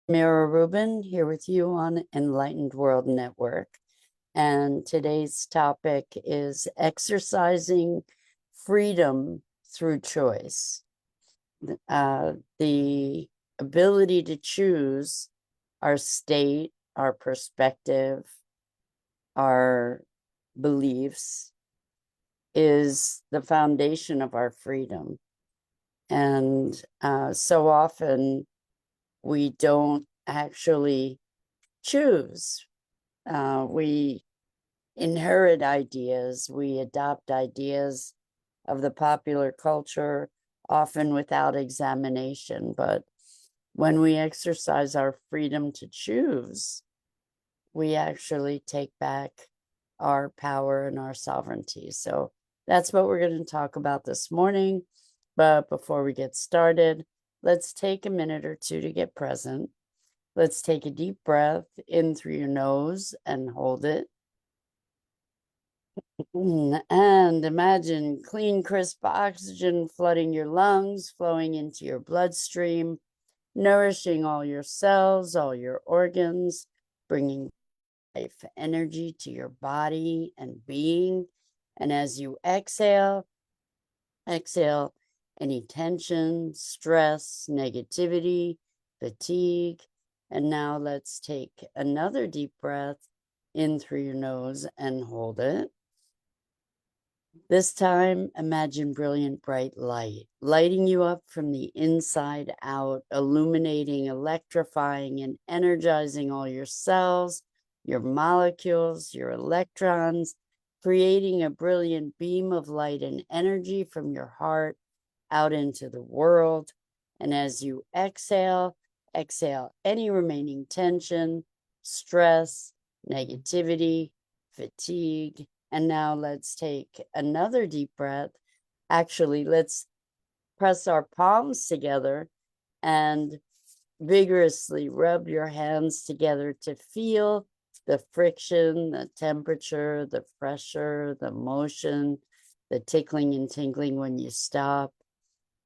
Mira Rubin here with you on Enlightened World Network. And today's topic is exercising freedom through choice. The ability to choose our state, our perspective, our beliefs is the foundation of our freedom. And so often we don't actually choose. We inherit ideas, we adopt ideas of the popular culture, often without examination. But when we exercise our freedom to choose, we actually take back our power and our sovereignty. So that's what we're going to talk about this morning. But before we get started, let's take a minute or two to get present. Let's take a deep breath in through your nose and hold it. And imagine clean, crisp oxygen flooding your lungs, flowing into your bloodstream, nourishing all your cells, all your organs, bringing life energy to your body and being. And as you exhale any tension, stress, negativity, fatigue. And now let's take another deep breath in through your nose and hold it. This time, imagine brilliant, bright light, lighting you up from the inside out, illuminating, electrifying, and energizing all your cells, your molecules, your electrons, creating a brilliant beam of light and energy from your heart out into the world. And as you exhale any remaining tension, stress, negativity, fatigue. And now let's take another deep breath. Actually, let's press our palms together and vigorously rub your hands together to feel the friction, the temperature, the pressure, the motion, the tickling and tingling when you stop.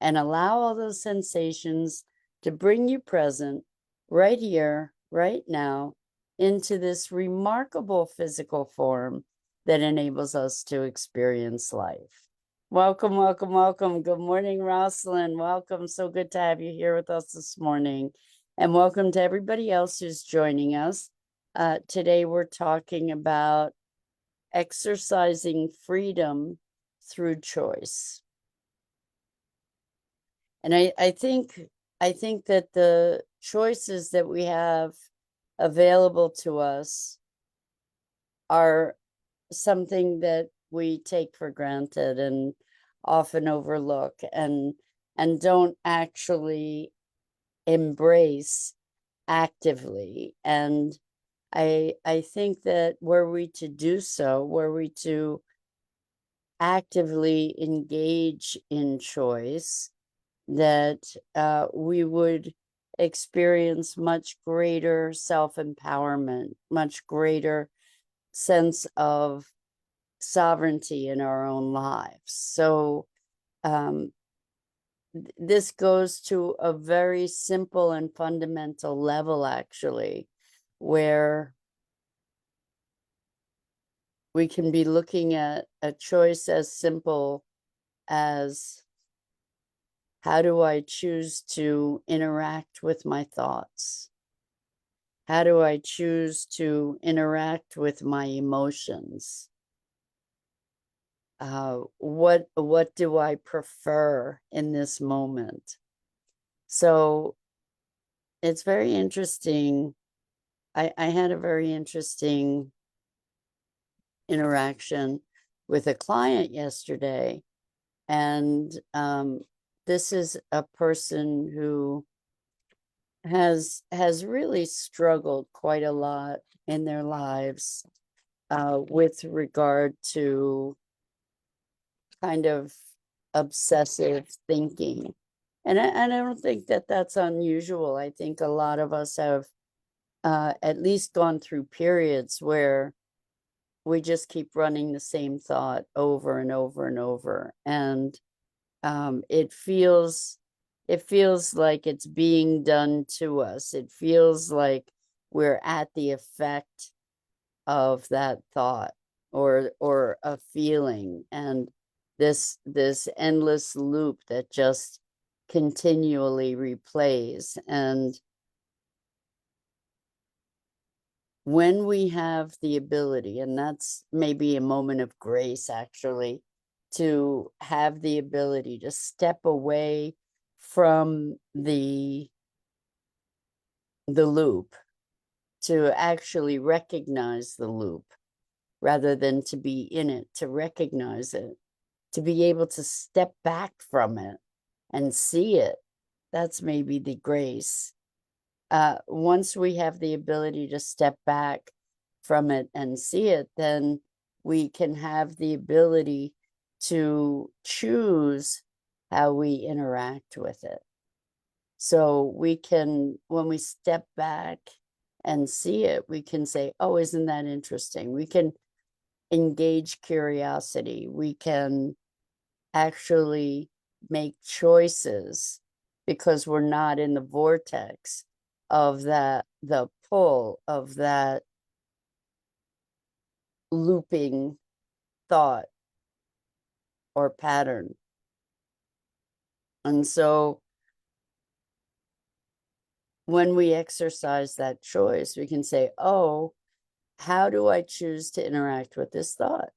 And allow all those sensations to bring you present right here, right now, into this remarkable physical form that enables us to experience life. Welcome, welcome, welcome. Good morning, Rosalind. Welcome. So good to have you here with us this morning. And welcome to everybody else who's joining us. Today, we're talking about exercising freedom through choice. And I think that the choices that we have available to us are something that we take for granted and often overlook and don't actually embrace actively. And I think that were we to do so, were we to actively engage in choice, that we would experience much greater self-empowerment, much greater sense of sovereignty in our own lives. So this goes to a very simple and fundamental level, actually, where we can be looking at a choice as simple as, how do I choose to interact with my thoughts? How do I choose to interact with my emotions? What do I prefer in this moment? So it's very interesting. I had a very interesting interaction with a client yesterday, and this is a person who has really struggled quite a lot in their lives with regard to kind of obsessive thinking. And I don't think that that's unusual. I think a lot of us have at least gone through periods where we just keep running the same thought over and over and over. And it feels it feels like it's being done to us. It feels like we're at the effect of that thought or a feeling, and this endless loop that just continually replays. And when we have the ability, and that's maybe a moment of grace actually, to have the ability to step away from the loop, to actually recognize the loop rather than to be in it, to recognize it, to be able to step back from it and see it. That's maybe the grace. Once we have the ability to step back from it and see it, then we can have the ability to choose how we interact with it. So we can, when we step back and see it, we can say, oh, isn't that interesting? We can engage curiosity. We can actually make choices because we're not in the vortex of that, the pull of that looping thought or pattern. And so when we exercise that choice, we can say, oh, how do I choose to interact with this thought?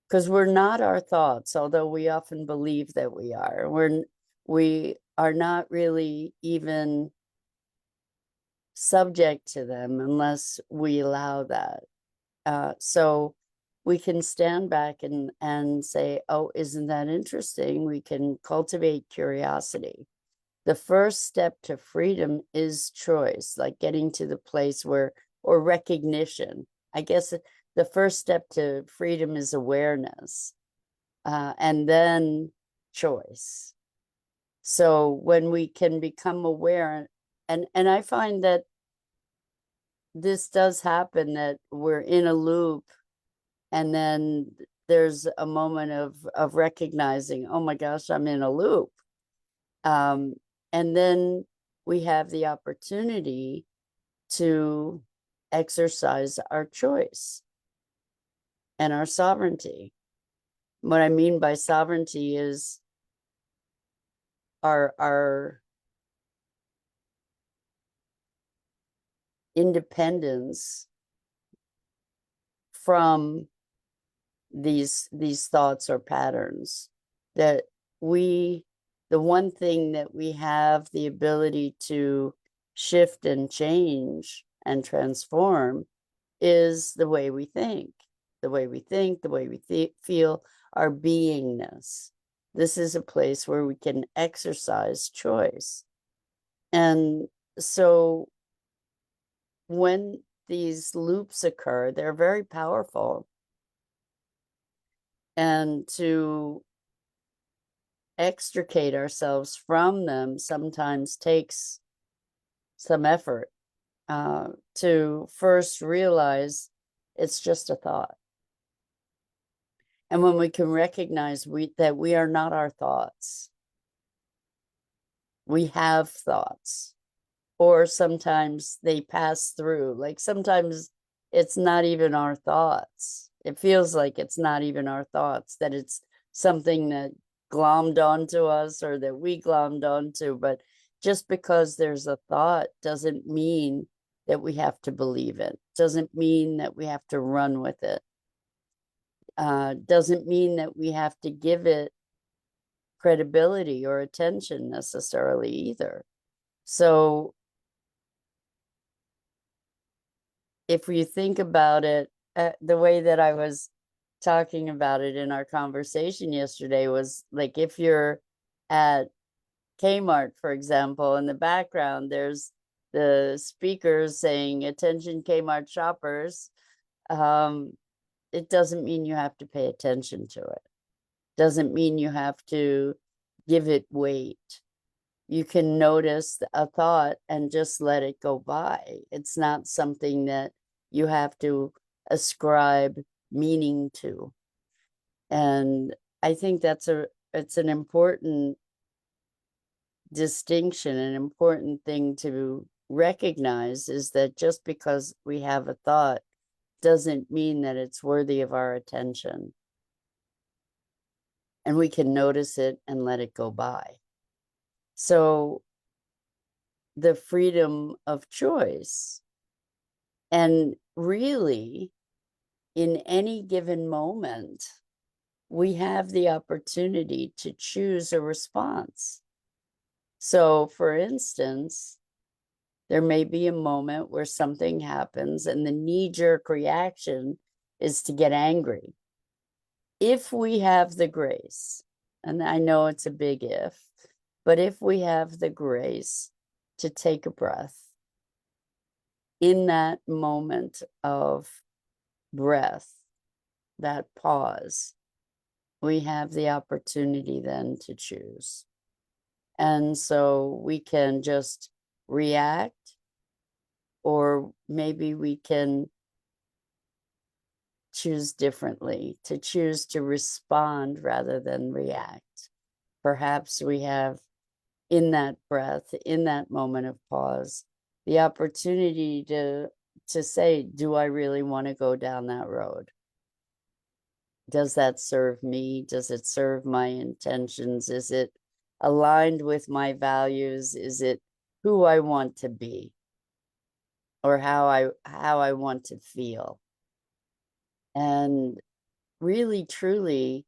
Because we're not our thoughts, although we often believe that we are. We are not really even subject to them unless we allow that. So we can stand back and say, oh, isn't that interesting? We can cultivate curiosity. The first step to freedom is choice, like getting to the place where, or recognition. I guess the first step to freedom is awareness, and then choice. So when we can become aware, and I find that this does happen, that we're in a loop, and then there's a moment of recognizing, oh my gosh, I'm in a loop. And then we have the opportunity to exercise our choice and our sovereignty. What I mean by sovereignty is our independence from these thoughts or patterns. That we, the one thing that we have the ability to shift and change and transform is the way we think, the way we think, the way we feel, our beingness. This is a place where we can exercise choice. And so when these loops occur, they're very powerful. And to extricate ourselves from them sometimes takes some effort, to first realize it's just a thought. And when we can recognize that we are not our thoughts, we have thoughts, or sometimes they pass through. Like sometimes it's not even our thoughts. It feels like it's not even our thoughts, that it's something that glommed onto us or that we glommed onto. But just because there's a thought doesn't mean that we have to believe it, doesn't mean that we have to run with it, doesn't mean that we have to give it credibility or attention necessarily either. So if you think about it, the way that I was talking about it in our conversation yesterday was like, if you're at Kmart, for example, in the background, there's the speakers saying, attention Kmart shoppers. It doesn't mean you have to pay attention to it. Doesn't mean you have to give it weight. You can notice a thought and just let it go by. It's not something that you have to ascribe meaning to. And I think it's an important distinction, an important thing to recognize is that just because we have a thought doesn't mean that it's worthy of our attention. And we can notice it and let it go by. So the freedom of choice, and really in any given moment, we have the opportunity to choose a response. So for instance, there may be a moment where something happens and the knee-jerk reaction is to get angry. If we have the grace, and I know it's a big if, but if we have the grace to take a breath in that moment of breath, that pause, we have the opportunity then to choose. And so we can just react, or maybe we can choose differently, to choose to respond rather than react. Perhaps we have, in that breath, in that moment of pause, the opportunity to say, do I really want to go down that road? Does that serve me? Does it serve my intentions? Is it aligned with my values? Is it who I want to be, or how I want to feel? And really, truly,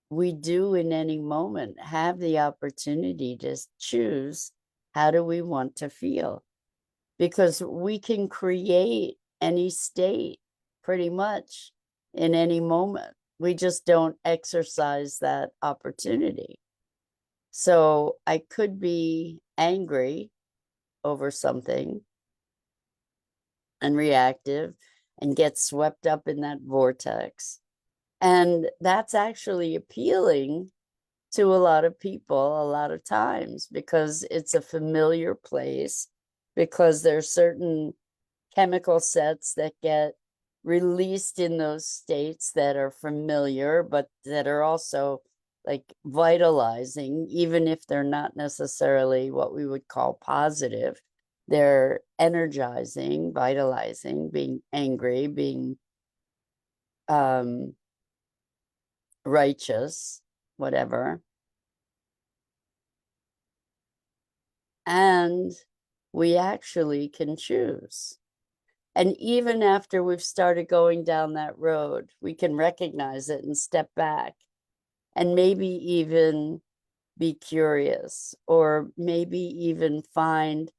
we do in any moment have the opportunity to choose how do we want to feel, because we can create any state pretty much in any moment. We just don't exercise that opportunity. So I could be angry over something and reactive and get swept up in that vortex. And that's actually appealing to a lot of people a lot of times, because it's a familiar place, because there's certain chemical sets that get released in those states that are familiar, but that are also like vitalizing, even if they're not necessarily what we would call positive. They're energizing, vitalizing, being angry, being righteous, whatever. And we actually can choose. And even after we've started going down that road, we can recognize it and step back and maybe even be curious, or maybe even find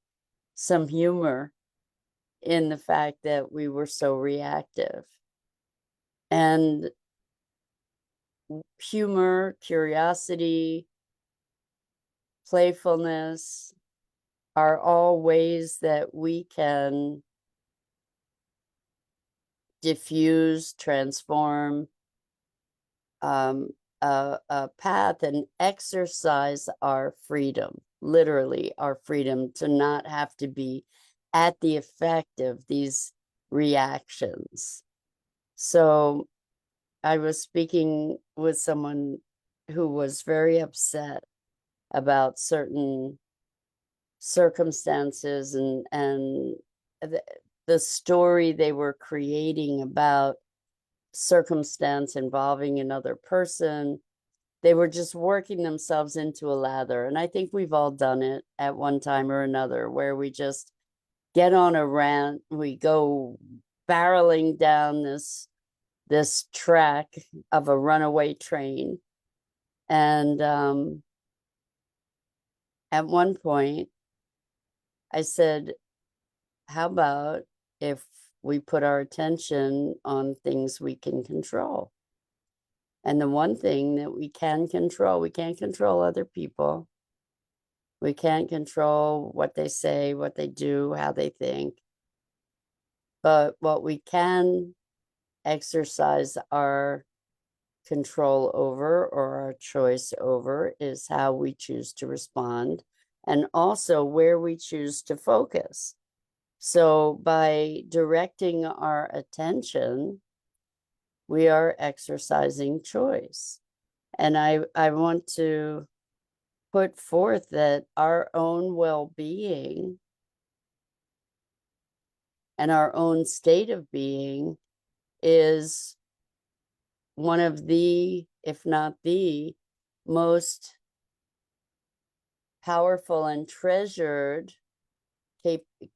some humor in the fact that we were so reactive. And humor, curiosity, playfulness are all ways that we can diffuse, transform a path and exercise our freedom, literally our freedom to not have to be at the effect of these reactions. So I was speaking with someone who was very upset about certain circumstances and the story they were creating about circumstance involving another person. They were just working themselves into a lather. And I think we've all done it at one time or another, where we just get on a rant, we go barreling down this track of a runaway train. And at one point, I said, how about if we put our attention on things we can control? And the one thing that we can control, we can't control other people. We can't control what they say, what they do, how they think. But what we can exercise our control over, or our choice over, is how we choose to respond, and also where we choose to focus. So by directing our attention, we are exercising choice. And I want to put forth that our own well-being and our own state of being is one of the, if not the, most powerful and treasured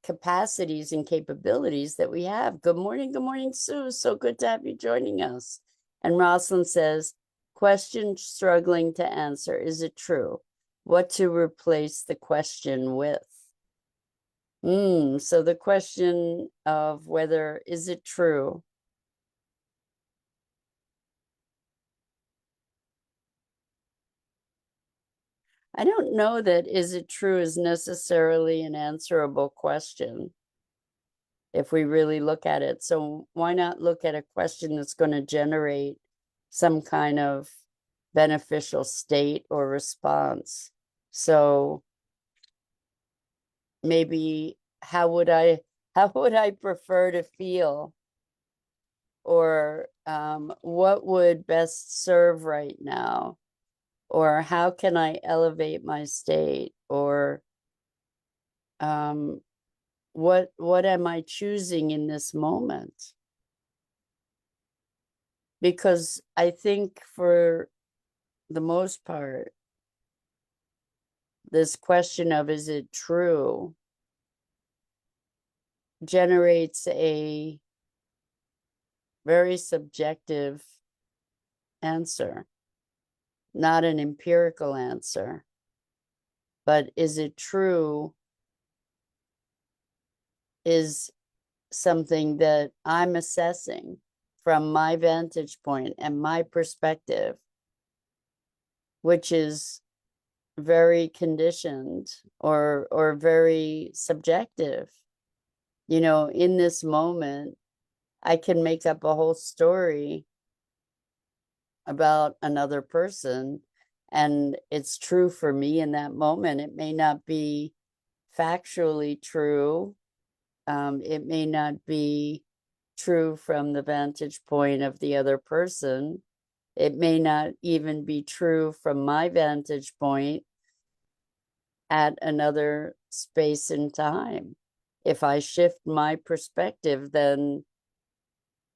capacities and capabilities that we have. Good morning, Sue. So good to have you joining us. And Rosalind says, question struggling to answer. Is it true? What to replace the question with? So the question of whether, is it true? I don't know that is it true is necessarily an answerable question if we really look at it. So why not look at a question that's going to generate some kind of beneficial state or response? So maybe how would I prefer to feel? Or what would best serve right now? Or how can I elevate my state? Or what am I choosing in this moment? Because I think for the most part, this question of is it true generates a very subjective answer, not an empirical answer. But is it true is something that I'm assessing from my vantage point and my perspective, which is very conditioned or very subjective. You know, in this moment, I can make up a whole story about another person, and it's true for me in that moment. It may not be factually true. It may not be true from the vantage point of the other person. It may not even be true from my vantage point at another space and time. If I shift my perspective, then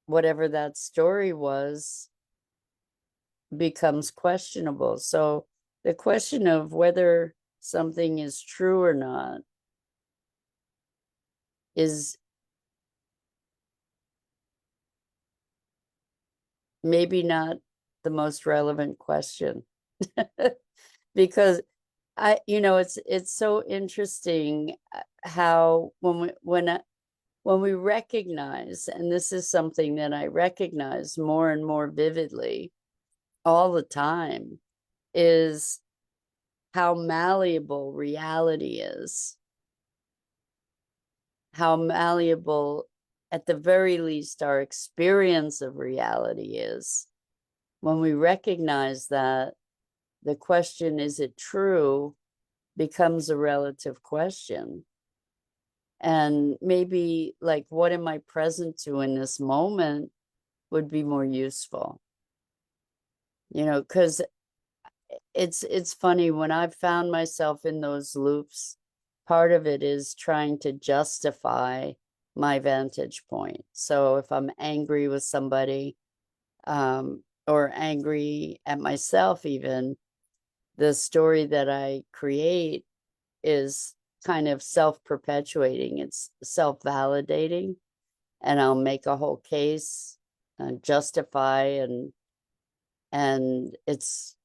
whatever that story was becomes questionable. So the question of whether something is true or not is maybe not the most relevant question. Because it's so interesting how when we recognize, and this is something that I recognize more and more vividly all the time, is how malleable reality is, how malleable, at the very least, our experience of reality is. When we recognize that, the question, is it true, becomes a relative question. And maybe like, what am I present to in this moment would be more useful. Because it's funny, when I've found myself in those loops, part of it is trying to justify my vantage point. So if I'm angry with somebody, or angry at myself even, the story that I create is kind of self-perpetuating. It's self-validating, and I'll make a whole case and justify, and it's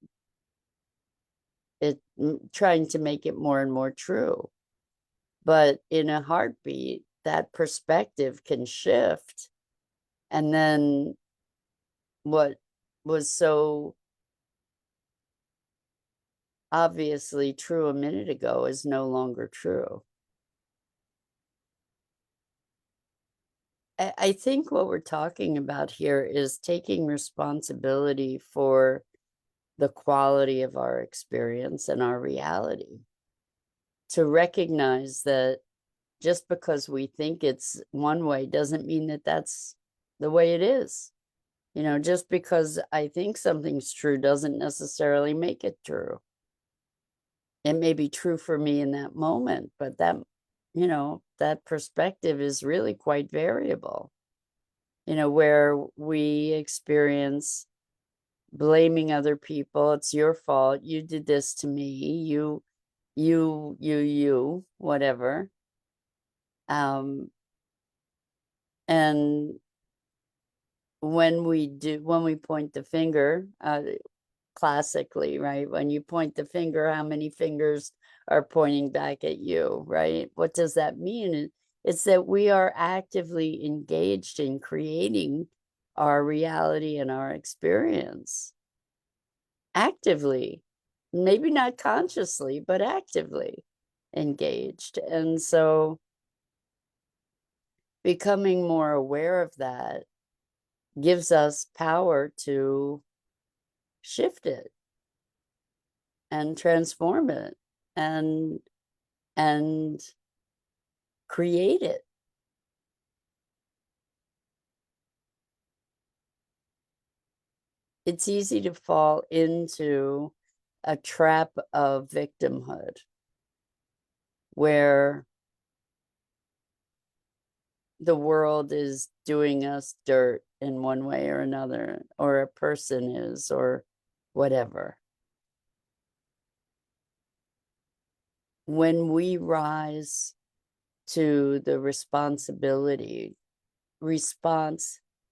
trying to make it more and more true. But in a heartbeat, that perspective can shift, and then what was so obviously true a minute ago is no longer true. I think what we're talking about here is taking responsibility for the quality of our experience and our reality. To recognize that just because we think it's one way doesn't mean that that's the way it is. Just because I think something's true doesn't necessarily make it true. it may be true for me in that moment, but that, that perspective is really quite variable. Where we experience blaming other people. It's your fault. You did this to me. Whatever. And when we point the finger, classically, right? When you point the finger, how many fingers are pointing back at you, right? What does that mean? It's that we are actively engaged in creating our reality and our experience. Actively, maybe not consciously, but actively engaged. And so becoming more aware of that gives us power to shift it and transform it and create it. It's easy to fall into a trap of victimhood where the world is doing us dirt in one way or another, or a person is, or whatever. When we rise to the responsibility,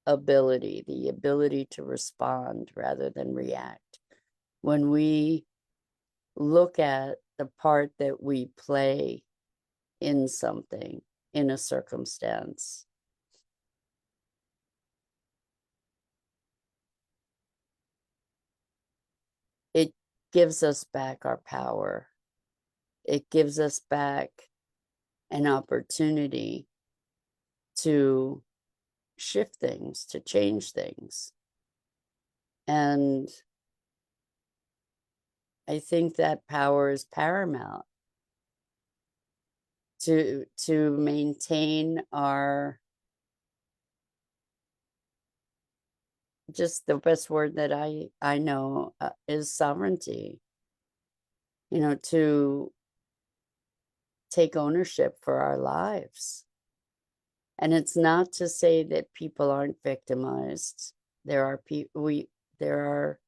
the ability to respond rather than react, when we look at the part that we play in something, in a circumstance, it gives us back our power. It gives us back an opportunity to shift things, to change things. And I think that power is paramount to maintain our, just the best word that I know is sovereignty, to take ownership for our lives. And it's not to say that people aren't victimized. There are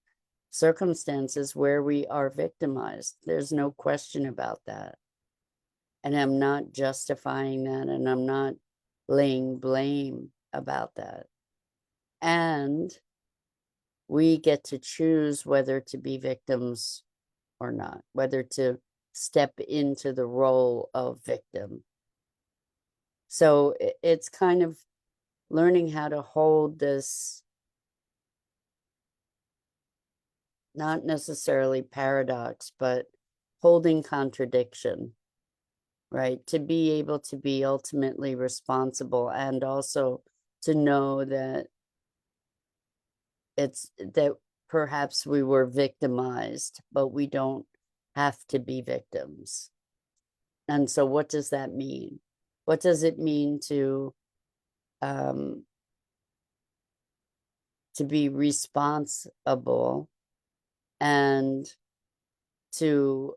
circumstances where we are victimized. There's no question about that. And I'm not justifying that, and I'm not laying blame about that. And we get to choose whether to be victims or not, whether to step into the role of victim. So it's kind of learning how to hold this, not necessarily paradox, but holding contradiction, right? To be able to be ultimately responsible, and also to know that perhaps we were victimized, but we don't have to be victims. And so what does that mean? What does it mean to be responsible and to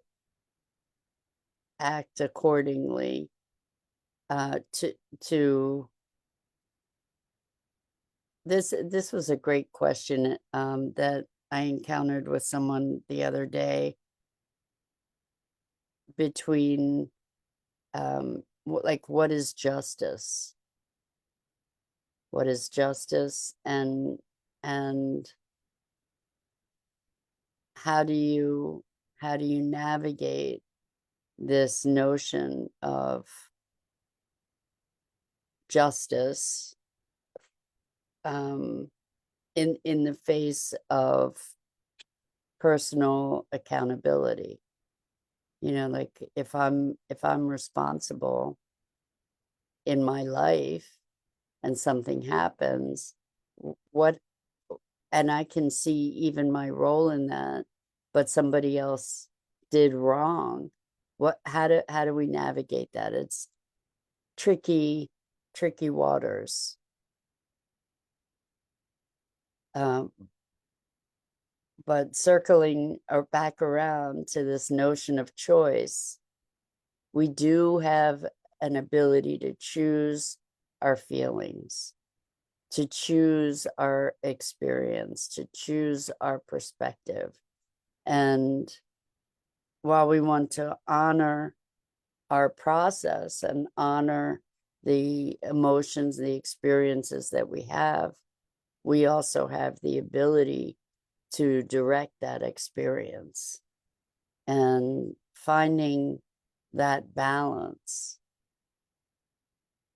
act accordingly, to this was a great question that I encountered with someone the other day, between what is justice? What is justice, and how do you navigate this notion of justice in the face of personal accountability? Like if I'm responsible in my life and something happens, what, and I can see even my role in that, but somebody else did wrong. How do we navigate that? It's tricky waters. But circling or back around to this notion of choice, we do have an ability to choose our feelings, to choose our experience, to choose our perspective. And while we want to honor our process and honor the emotions, the experiences that we have, we also have the ability to direct that experience. And finding that balance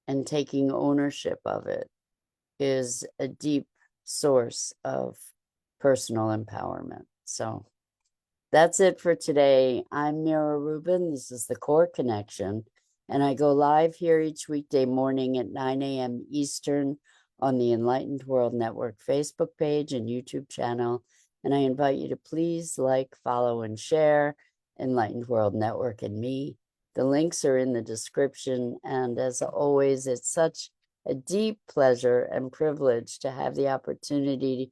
and taking ownership of it is a deep source of personal empowerment. So that's it for today. I'm Mira Rubin. This is the Core Connection, and I go live here each weekday morning at 9 a.m. Eastern on the Enlightened World Network Facebook page and YouTube channel. And I invite you to please like, follow, and share Enlightened World Network and me. The links are in the description. And as always, it's such a deep pleasure and privilege to have the opportunity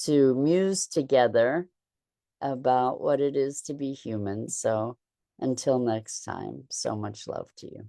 to muse together about what it is to be human. So until next time, so much love to you.